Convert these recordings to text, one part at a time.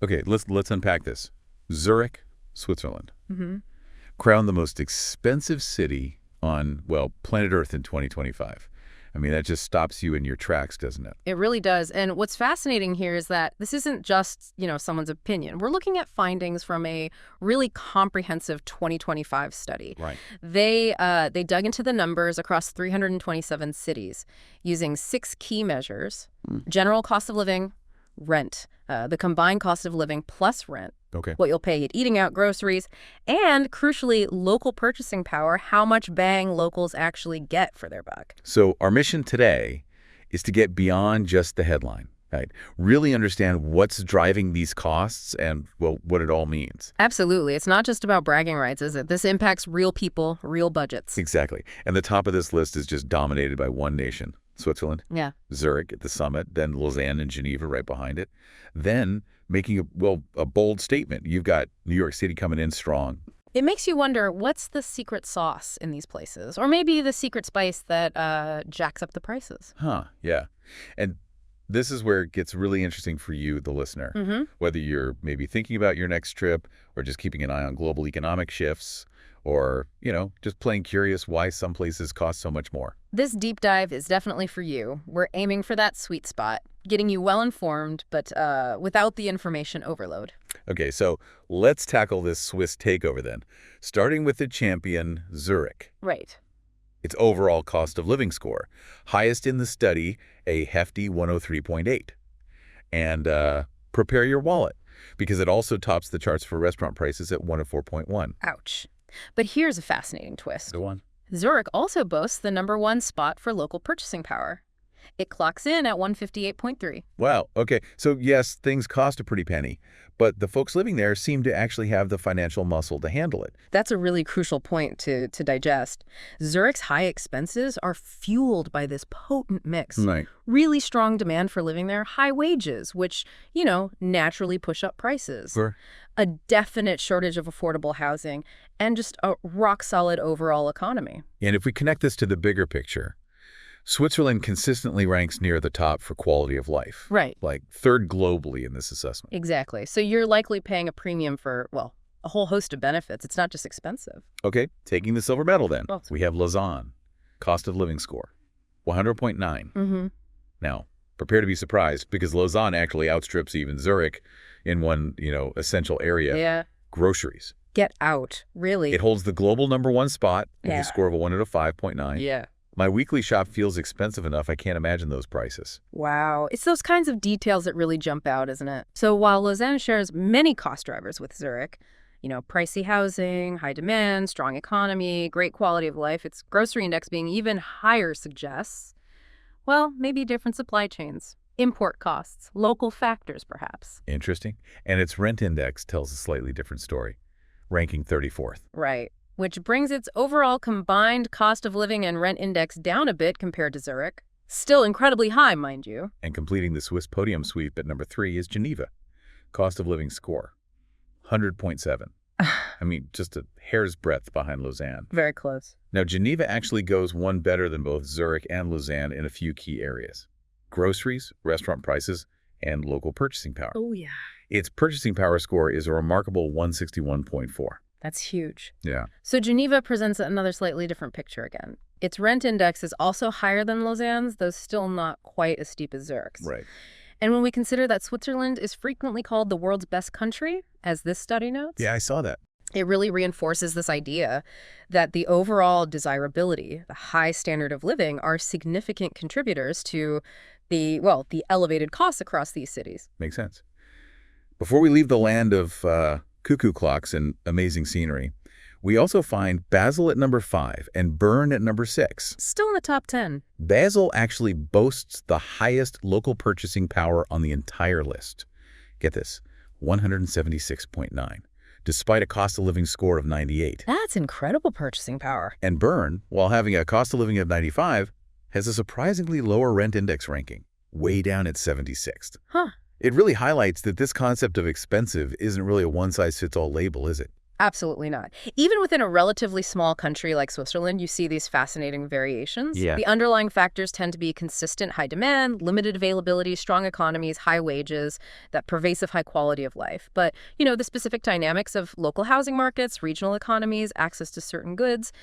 Okay, let's unpack this. Zurich, Switzerland, Hmm. crowned the most expensive city on, well, planet Earth in 2025. I mean, that just stops you in your tracks, doesn't it? It really does. And what's fascinating here is that this isn't just, someone's opinion. We're looking at findings from a really comprehensive 2025 study. Right. They dug into the numbers across 327 cities using 6 key measures: general cost of living, rent, the combined cost of living plus rent, Okay. what you'll pay at eating out, groceries, and crucially, local purchasing power, how much bang locals actually get for their buck. So our mission today is to get beyond just the headline, right? Really understand what's driving these costs and, well, what it all means. Absolutely. It's not just about bragging rights, is it? This impacts real people, real budgets. Exactly. And the top of this list is just dominated by one nation, Switzerland. Yeah. Zurich at the summit, then Lausanne and Geneva right behind it. Then making a bold statement. You've got New York City coming in strong. It makes you wonder, what's the secret sauce in these places? Or maybe the secret spice that jacks up the prices. Huh, yeah. And this is where it gets really interesting for you, the listener. Mm-hmm. Whether you're maybe thinking about your next trip or just keeping an eye on global economic shifts or, just playing curious why some places cost so much more. This deep dive is definitely for you. We're aiming for that sweet spot, getting you well informed, but without the information overload. Okay, so let's tackle this Swiss takeover then, starting with the champion, Zurich. Right. Its overall cost of living score, highest in the study, a hefty 103.8. And prepare your wallet, because it also tops the charts for restaurant prices at 104.1. Ouch. But here's a fascinating twist. The one? Zurich also boasts the #1 spot for local purchasing power. It clocks in at 158.3. Wow, okay. So yes, things cost a pretty penny, but the folks living there seem to actually have the financial muscle to handle it. That's a really crucial point to digest. Zurich's high expenses are fueled by this potent mix. Right. Really strong demand for living there, high wages, which, naturally push up prices. Sure. A definite shortage of affordable housing, and just a rock-solid overall economy. And if we connect this to the bigger picture, Switzerland consistently ranks near the top for quality of life. Right. Like third globally in this assessment. Exactly. So you're likely paying a premium for, well, a whole host of benefits. It's not just expensive. Okay, taking the silver medal then. Oh. We have Lausanne, cost of living score, 100.9. Mm-hmm. Now, prepare to be surprised because Lausanne actually outstrips even Zurich in one, essential area, Yeah. groceries. Get out. Really? It holds the global #1 spot with Yeah. a score of a 105.9. Yeah. My weekly shop feels expensive enough I can't imagine those prices. Wow. It's those kinds of details that really jump out, isn't it? So while Lausanne shares many cost drivers with Zurich, pricey housing, high demand, strong economy, great quality of life, its grocery index being even higher suggests, well, maybe different supply chains, import costs, local factors perhaps. Interesting. And its rent index tells a slightly different story, ranking 34th. Right. Which brings its overall combined cost of living and rent index down a bit compared to Zurich. Still incredibly high, mind you. And completing the Swiss podium sweep at #3 is Geneva. Cost of living score, 100.7. I mean, just a hair's breadth behind Lausanne. Very close. Now, Geneva actually goes one better than both Zurich and Lausanne in a few key areas: groceries, restaurant prices, and local purchasing power. Oh, yeah. Its purchasing power score is a remarkable 161.4. That's huge. Yeah. So Geneva presents another slightly different picture again. Its rent index is also higher than Lausanne's, though still not quite as steep as Zurich's. Right. And when we consider that Switzerland is frequently called the world's best country, as this study notes, Yeah, I saw that. it really reinforces this idea that the overall desirability, the high standard of living, are significant contributors to the elevated costs across these cities. Makes sense. Before we leave the land of cuckoo clocks and amazing scenery, we also find Basel at #5 and Bern at #6. Still in the top 10. Basel actually boasts the highest local purchasing power on the entire list. Get this, 176.9, despite a cost of living score of 98. That's incredible purchasing power. And Bern, while having a cost of living of 95, has a surprisingly lower rent index ranking, way down at 76th. Huh. It really highlights that this concept of expensive isn't really a one-size-fits-all label, is it? Absolutely not. Even within a relatively small country like Switzerland, you see these fascinating variations. Yeah. The underlying factors tend to be consistent high demand, limited availability, strong economies, high wages, that pervasive high quality of life. But, the specific dynamics of local housing markets, regional economies, access to certain goods,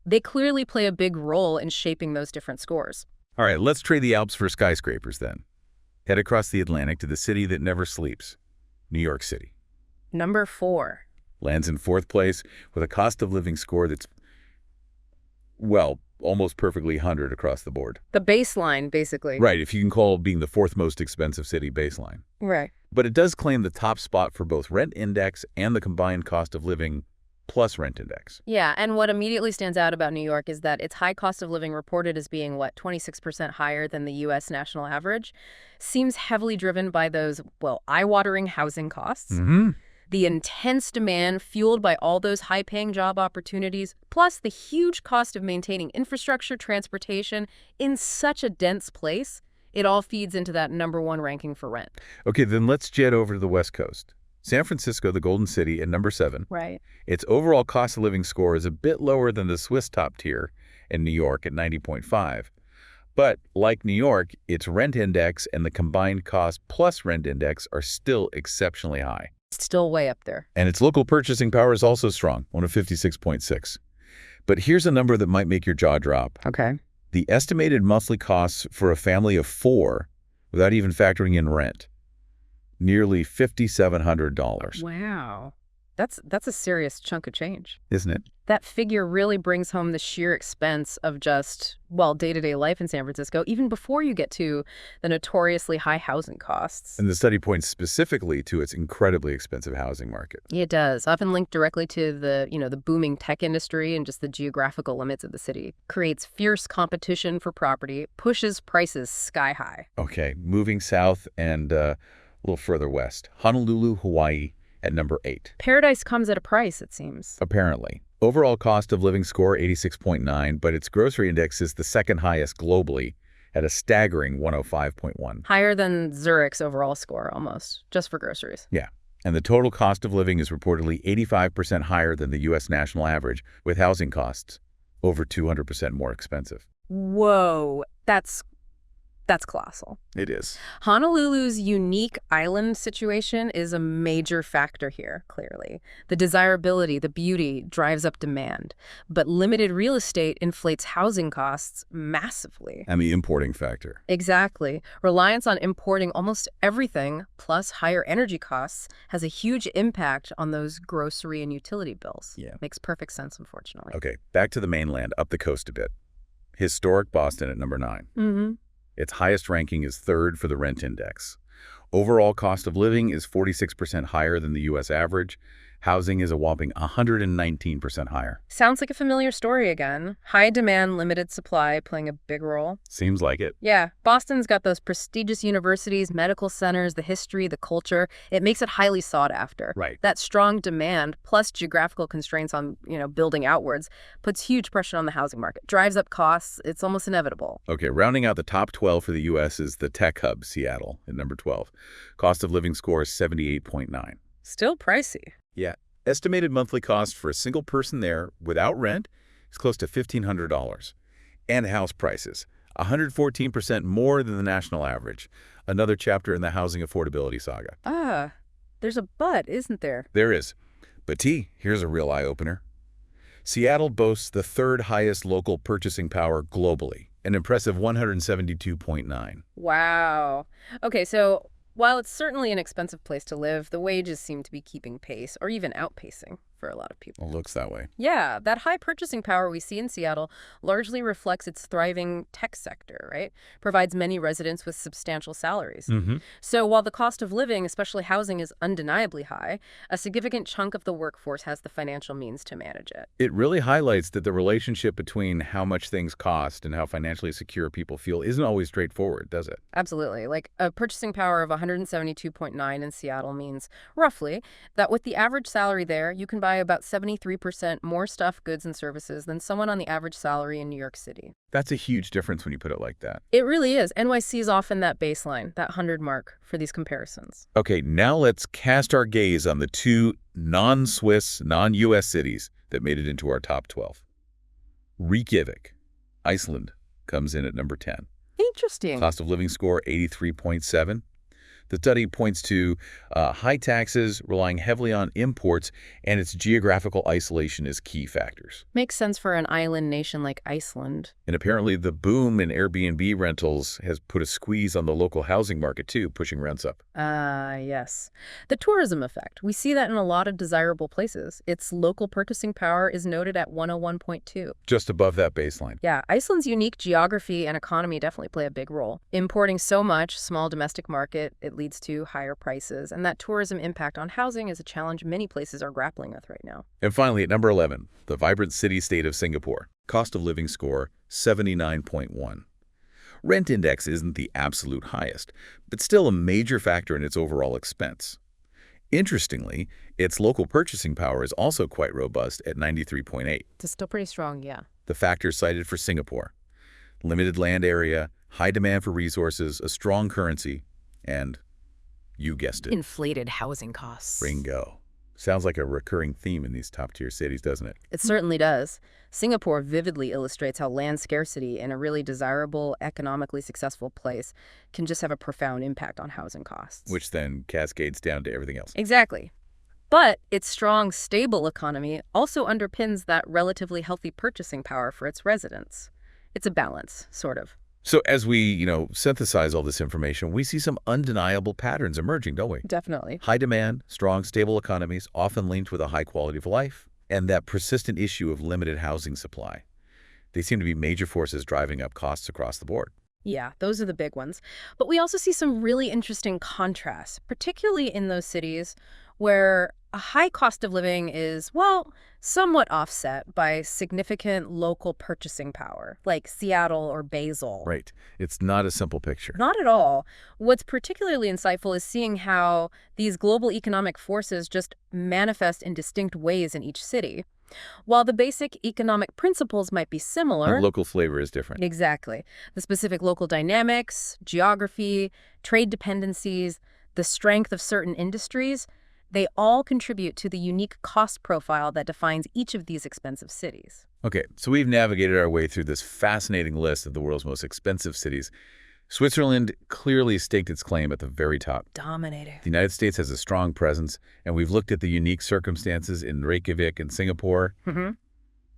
they clearly play a big role in shaping those different scores. All right, let's trade the Alps for skyscrapers then. Head across the Atlantic to the city that never sleeps, New York City. Number 4. Lands in 4th place with a cost of living score that's, well, almost perfectly 100 across the board. The baseline, basically. Right, if you can call being the 4th most expensive city baseline. Right. But it does claim the top spot for both rent index and the combined cost of living plus rent index. Yeah, and what immediately stands out about New York is that its high cost of living reported as being, 26% higher than the U.S. national average, seems heavily driven by those, eye-watering housing costs. Mm-hmm. The intense demand fueled by all those high-paying job opportunities, plus the huge cost of maintaining infrastructure, transportation in such a dense place, it all feeds into that number 1 ranking for rent. Okay, then let's jet over to the West Coast. San Francisco, the Golden City, at number 7. Right. Its overall cost of living score is a bit lower than the Swiss top tier in New York at 90.5. But like New York, its rent index and the combined cost plus rent index are still exceptionally high. Still way up there. And its local purchasing power is also strong, 156.6. But here's a number that might make your jaw drop. Okay. The estimated monthly costs for a family of 4, without even factoring in rent, nearly $5,700. Wow. That's a serious chunk of change. Isn't it? That figure really brings home the sheer expense of just, day-to-day life in San Francisco, even before you get to the notoriously high housing costs. And the study points specifically to its incredibly expensive housing market. It does, often linked directly to the booming tech industry and just the geographical limits of the city. Creates fierce competition for property, pushes prices sky high. Okay, moving south and a little further west. Honolulu, Hawaii at number 8. Paradise comes at a price, it seems. Apparently. Overall cost of living score 86.9, but its grocery index is the second highest globally at a staggering 105.1. Higher than Zurich's overall score, almost, just for groceries. Yeah. And the total cost of living is reportedly 85% higher than the U.S. national average, with housing costs over 200% more expensive. Whoa, that's colossal. It is. Honolulu's unique island situation is a major factor here, clearly. The desirability, the beauty drives up demand, but limited real estate inflates housing costs massively. And the importing factor. Exactly. Reliance on importing almost everything, plus higher energy costs, has a huge impact on those grocery and utility bills. Yeah. Makes perfect sense, unfortunately. Okay, back to the mainland, up the coast a bit. Historic Boston at number 9. Mm-hmm. Its highest ranking is 3rd for the rent index. Overall cost of living is 46% higher than the U.S. average. Housing is a whopping 119% higher. Sounds like a familiar story again. High demand, limited supply playing a big role. Seems like it. Yeah, Boston's got those prestigious universities, medical centers, the history, the culture. It makes it highly sought after. Right. That strong demand, plus geographical constraints on, building outwards, puts huge pressure on the housing market, drives up costs. It's almost inevitable. Okay, rounding out the top 12 for the U.S. is the tech hub, Seattle, at number 12. Cost of living score is 78.9. Still pricey. Yeah. Estimated monthly cost for a single person there without rent is close to $1,500. And house prices, 114% more than the national average. Another chapter in the housing affordability saga. There's a but, isn't there? There is. But T, here's a real eye-opener. Seattle boasts the 3rd highest local purchasing power globally, an impressive 172.9. Wow. Okay, so while it's certainly an expensive place to live, the wages seem to be keeping pace, or even outpacing, for a lot of people. It looks that way. Yeah, that high purchasing power we see in Seattle largely reflects its thriving tech sector, right? Provides many residents with substantial salaries. Mm-hmm. So while the cost of living, especially housing, is undeniably high, a significant chunk of the workforce has the financial means to manage it. It really highlights that the relationship between how much things cost and how financially secure people feel isn't always straightforward, does it? Absolutely. Like a purchasing power of 172.9 in Seattle means, roughly, that with the average salary there, you can buy buy about 73% more stuff, goods, and services than someone on the average salary in New York City. That's a huge difference when you put it like that. It really is. NYC is often that baseline, that 100 mark for these comparisons. Okay, now let's cast our gaze on the two non-Swiss, non-US cities that made it into our top 12. Reykjavik, Iceland, comes in at number 10. Interesting. Cost of living score, 83.7. The study points to high taxes, relying heavily on imports, and its geographical isolation as key factors. Makes sense for an island nation like Iceland. And apparently the boom in Airbnb rentals has put a squeeze on the local housing market too, pushing rents up. Yes. The tourism effect. We see that in a lot of desirable places. Its local purchasing power is noted at 101.2. Just above that baseline. Yeah, Iceland's unique geography and economy definitely play a big role. Importing so much, small domestic market, it leads to higher prices, and that tourism impact on housing is a challenge many places are grappling with right now. And finally, at number 11, the vibrant city-state of Singapore. Cost of living score, 79.1. Rent index isn't the absolute highest, but still a major factor in its overall expense. Interestingly, its local purchasing power is also quite robust at 93.8. It's still pretty strong, yeah. The factors cited for Singapore: limited land area, high demand for resources, a strong currency, and, you guessed it, Inflated housing costs. Bingo. Sounds like a recurring theme in these top-tier cities, doesn't it? It certainly does. Singapore vividly illustrates how land scarcity in a really desirable, economically successful place can just have a profound impact on housing costs. Which then cascades down to everything else. Exactly. But its strong, stable economy also underpins that relatively healthy purchasing power for its residents. It's a balance, sort of. So as we, synthesize all this information, we see some undeniable patterns emerging, don't we? Definitely. High demand, strong, stable economies, often linked with a high quality of life, and that persistent issue of limited housing supply. They seem to be major forces driving up costs across the board. Yeah, those are the big ones. But we also see some really interesting contrasts, particularly in those cities where a high cost of living is, well, somewhat offset by significant local purchasing power, like Seattle or Basel. Right. It's not a simple picture. Not at all. What's particularly insightful is seeing how these global economic forces just manifest in distinct ways in each city. While the basic economic principles might be similar... And local flavor is different. Exactly. The specific local dynamics, geography, trade dependencies, the strength of certain industries, they all contribute to the unique cost profile that defines each of these expensive cities. Okay, so we've navigated our way through this fascinating list of the world's most expensive cities. Switzerland clearly staked its claim at the very top. Dominating. The United States has a strong presence, and we've looked at the unique circumstances in Reykjavik and Singapore.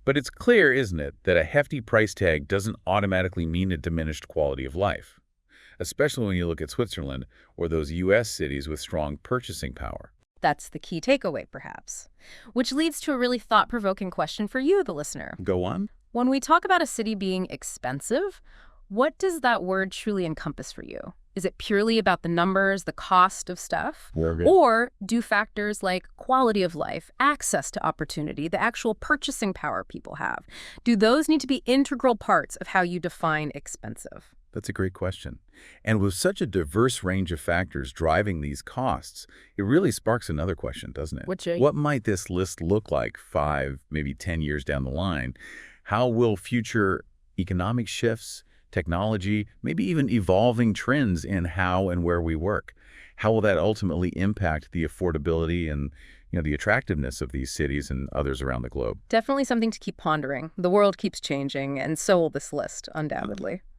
But it's clear, isn't it, that a hefty price tag doesn't automatically mean a diminished quality of life, especially when you look at Switzerland or those U.S. cities with strong purchasing power. That's the key takeaway, perhaps. Which leads to a really thought-provoking question for you, the listener. Go on. When we talk about a city being expensive, what does that word truly encompass for you? Is it purely about the numbers, the cost of stuff? Or do factors like quality of life, access to opportunity, the actual purchasing power people have, do those need to be integral parts of how you define expensive? That's a great question. And with such a diverse range of factors driving these costs, it really sparks another question, doesn't it? What might this list look like 5, maybe 10 years down the line? How will future economic shifts, technology, maybe even evolving trends in how and where we work, how will that ultimately impact the affordability and the attractiveness of these cities and others around the globe? Definitely something to keep pondering. The world keeps changing, and so will this list, undoubtedly.